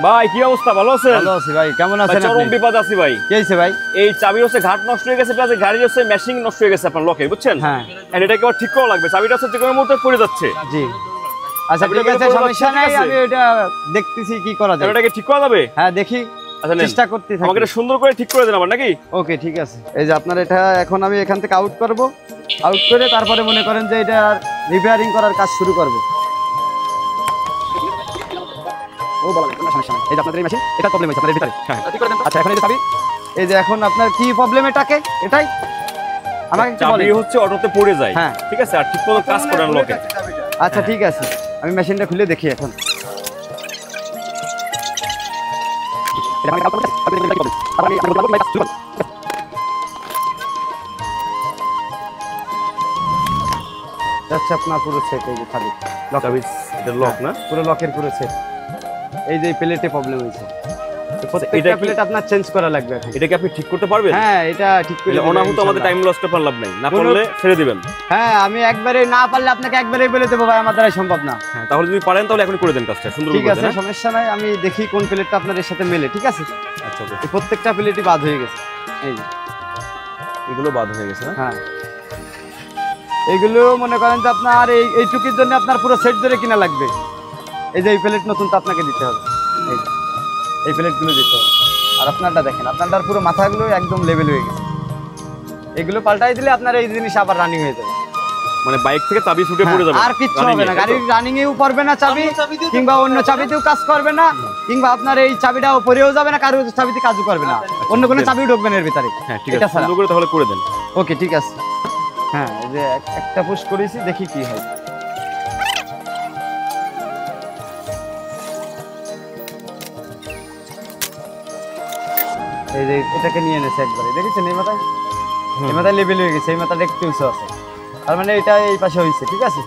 ভাই কি অবস্থা, ভালো আছেন? ভালো আছি ভাই, কেমন আছেন আপনি? চরম বিপদ আছি ভাই। কি হইছে ভাই? এই চাবি হচ্ছে ঘাট নষ্ট হয়ে গেছে, প্লাস গাড়ির হচ্ছে মেশিং নষ্ট হয়ে গেছে আপনার লকে, বুঝছেন? হ্যাঁ। এন্ড এটাকে আবার ঠিক করা লাগবে, চাবিটা হচ্ছে যে কোনো মুহূর্তে পড়ে যাচ্ছে। জি আচ্ছা ঠিক আছে, সমস্যা নাই, আমি এটা দেখতেছি কি করা যায়। এটাকে ঠিক করা যাবে? হ্যাঁ দেখি, আচ্ছা চেষ্টা করতেছি। আমাকে এটা সুন্দর করে ঠিক করে দেন আবার নাকি? ওকে ঠিক আছে। এই যে আপনার এটা এখন আমি এখান থেকে আউট করব, আউট করে তারপরে মনে করেন যে এটা রিপেয়ারিং করার কাজ শুরু করব। ও বলা যায়, কোনো সমস্যা নাই। এই যে আপনাদের এই মেশিন, এটা প্রবলেম হয়েছে আপনাদের ভিতরে। হ্যাঁ ঠিক করে দেন। আচ্ছা এখন এই যে চাবি, এই যে এখন আপনার কি প্রবলেম এটাকে, এটাই আমাকে একটু বলেন। চাবি হচ্ছে অটোতে পড়ে যায়, হ্যাঁ ঠিক আছে, আর ঠিক মতো কাজ করেন লকে। আচ্ছা ঠিক আছে, আমি মেশিনটা খুলে দেখি এখন। আচ্ছা আপনার পুরো সেট, এই যে খালি লক, এটা লক না, পুরো লকের পুরো সেট। এই যে প্লেটে প্রবলেম হয়েছে, এটা প্লেট আপনার চেঞ্জ করা লাগবে। এটা কি আপনি ঠিক করতে পারবেন? হ্যাঁ এটা ঠিক করে দেব। অনাহুত আমাদের টাইম লস করতে লাভ নাই, না পারলে ছেড়ে দিবেন। হ্যাঁ আমি একবারে না পারলে আপনাকে একবারেই বলে দেবো ভাই, আমার দ্বারা সম্ভব না। হ্যাঁ তাহলে যদি পারেন তাহলে এখন করে দেন কাজটা সুন্দর করে। ঠিক আছে সমস্যা নাই, আমি দেখি কোন প্লেটটা আপনাদের সাথে মেলে। ঠিক আছে আচ্ছা ওকে। এই প্রত্যেকটা প্লেটই বাদ হয়ে গেছে, এই যে এগুলো বাদ হয়ে গেছে না? হ্যাঁ এইগুলো মনে করেন যে আপনার এইটুকির জন্য আপনার পুরো সেট ধরে কিনা লাগবে। এই যে এই প্লেট নতুন তো আপনাকে দিতে হবে, এই প্লেটগুলো দিতে হবে। আর আপনারটা দেখেন, আপনারটার পুরো মাথাগুলো একদম লেভেল হয়ে গেছে। এগুলো পাল্টাই দিলে আপনার এই জিনিস আবার রানিং হয়ে যাবে। মানে বাইক থেকে চাবি ছুটে পড়ে যাবে, আর কিচ্ছু হবে না, গাড়ির রানিং এও পড়বে না চাবি, কিংবা অন্য চাবিতেও কাজ করবে না, কিংবা আপনার এই চাবিটাও পরেও যাবে না, কারোর চাবিতে কাজও করবে না, অন্য কোনো চাবিও ঢুকবে না এর ভিতরে। হ্যাঁ ঠিক আছে, সুন্দর করে তাহলে করে দেন। ওকে ঠিক আছে। হ্যাঁ এই যে একটা পুশ করেছি, দেখি কি হয়। এই যে এটাকে নিয়ে এনেছে একবারে, দেখেছেন এই মাথায় লেভেল হয়ে গেছে, এই মাথাটা একটু উঁচু আছে, তার মানে এটা এই পাশে হয়েছে। ঠিক আছে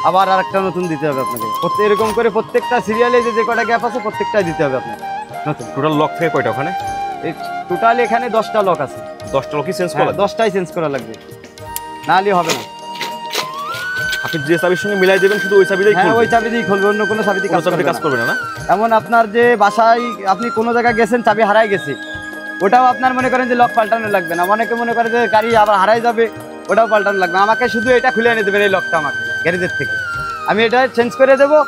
আবার আরেকটা নতুন দিতে হবে আপনাকে, এরকম করে প্রত্যেকটা সিরিয়ালে যে কটা গ্যাপ আছে প্রত্যেকটাই দিতে হবে আপনাকে নতুন। টোটাল লক থেকে কয়টা ওখানে? এই টোটাল এখানে 10টা লক আছে। 10টা লকই চেঞ্জ করা লাগবে? 10টাই চেঞ্জ করা লাগবে, নাহলে হবে না। আপনি যে চাবির সঙ্গে মিলাই দেবেন শুধু ওই চাবিটাই খুলবে? হ্যাঁ ওই চাবি দিয়ে খুলবে, অন্য কোনো চাবি দিয়ে কাজ করবে না। এমন আপনার যে বাসায় আপনি কোনো জায়গায় গেছেন, চাবি হারাই গেছে, ওটাও আপনার মনে করেন যে লক পাল্টানো লাগবে না। অনেকে মনে করে যে গাড়ি আবার হারাই যাবে, ওটাও পাল্টানো লাগবে। আমাকে শুধু এটা খুলে এনে দেবেন, এই লকটা আমাকে গ্যারেজের থেকে, আমি এটা চেঞ্জ করে দেবো।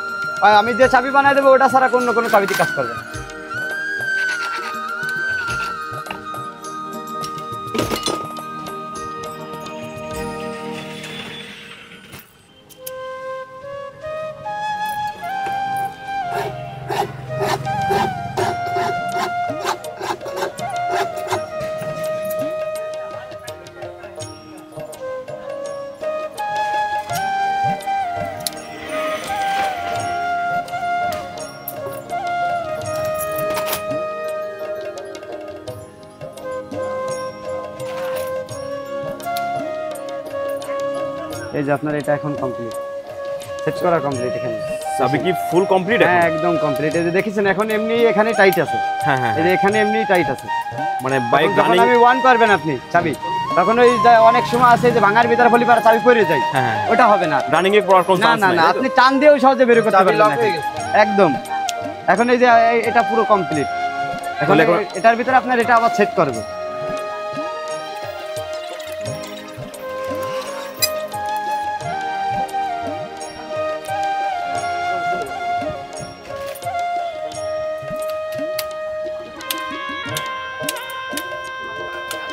আমি যে চাবি বানাই দেবো ওটা ছাড়া অন্য কোনো চাবিতে কাজ করবে না। এই যে আপনার এটা এখন কমপ্লিট, সেট করা কমপ্লিট। এখানে চাবি কি ফুল কমপ্লিট? হ্যাঁ একদম কমপ্লিট। এই যে দেখেছেন এখন এমনি এখানে টাইট আছে। হ্যাঁ হ্যাঁ এই যে এখানে এমনি টাইট আছে, মানে বাইক যখন আমি ওয়ান করবেন আপনি চাবি, তখন ওই অনেক সময় আছে যে ভাঙার ভিতরে ফলি পার চাবি পড়ে যায়, ওটা হবে না। রানিং এর পড়ার কোনো চান্স নাই? না আপনি টান দিয়েও সহজে বের করতে পারবেন না একদম। এখন এই যে এটা পুরো কমপ্লিট, এখন এটার ভিতরে আপনার এটা আবার সেট করবে।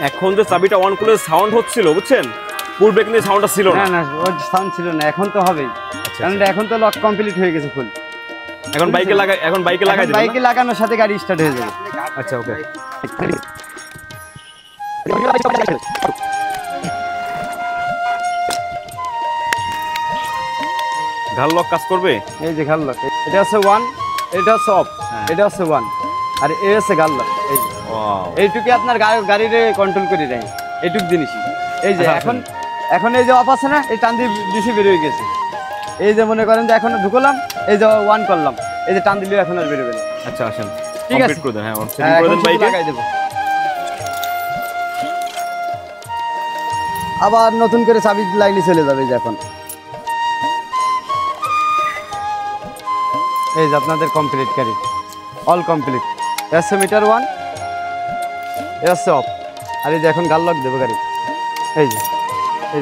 এখন যে চাবিটা অন করলে সাউন্ড হচ্ছিল, বুঝছেন, পূর্বে কিন্তু সাউন্ডটা ছিল না। না ওই সাউন্ড ছিল না, এখন তো হবেই, কারণ এখন তো লক কমপ্লিট হয়ে গেছে ফুল। এখন বাইকে লাগাই দিবেন? বাইকে লাগানোর সাথে গাড়ি স্টার্ট হয়ে যাবে। আচ্ছা ওকে। ঘাল লক কাজ করবে? এই যে ঘাল লক, এটা হচ্ছে 1, এটা হচ্ছে অফ, এটা হচ্ছে 1, আর এই হচ্ছে ঘাল লক। এই এইটুকু আপনার গাড়ির কন্ট্রোল করে দেয়, এইটুক জিনিসই। এই যে এখন এই যে অফ আছে না, এই টান দিয়ে দিছি বের হয়ে গেছে। এই যে মনে করেন যে এখন ঢুকলাম, এই যে 1 করলাম, এই যে টান দিলেও এখন আর বেরোবে না। আচ্ছা আসেন ঠিক আছে করে দেন। হ্যাঁ সেটিং করে দেন, বাইকে লাগাই দেব। আবার নতুন করে চাবি লাইনে চলে যাবে। যে এখন এই যে আপনাদের কমপ্লিট গাড়ি, অল কমপ্লিট। এ হচ্ছে মিটার 1, এ হচ্ছে অফ। আর এই যে এখন গাল লক দেবো গাড়ি, এই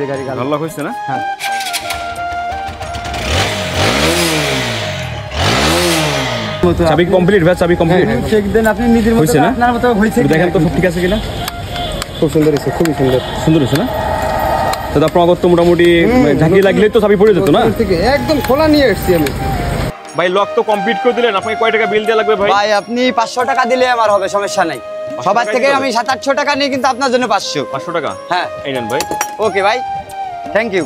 যে গাড়ি গাল আল্লাহ হয়েছে না? হ্যাঁ। চাবি কমপ্লিট ভাই, চাবি কমপ্লিট। চেক দেন আপনি নিজের মতো, হয়েছে না? আপনার মতো হয়েছে দেখেন তো সব ঠিক আছে কিনা। খুব সুন্দর হয়েছে, খুবই সুন্দর। সুন্দর হয়েছে না? দাদা আপনার আগত তো মোটামুটি ঝাঁকি লাগলে তো চাবি পড়ে যেত না? একদম খোলা নিয়ে এসেছি আমি। ভাই লক তো কমপ্লিট করে দিলেন, আপনাকে কয় টাকা বিল দেওয়া লাগবে ভাই? ভাই আপনি 500 টাকা দিলে আমার হবে, সমস্যা নাই। সবার থেকে আমি 700-800 টাকা নিই, কিন্তু আপনার জন্য 500 টাকা। হ্যাঁ এই নেন ভাই। ওকে ভাই, থ্যাংক ইউ।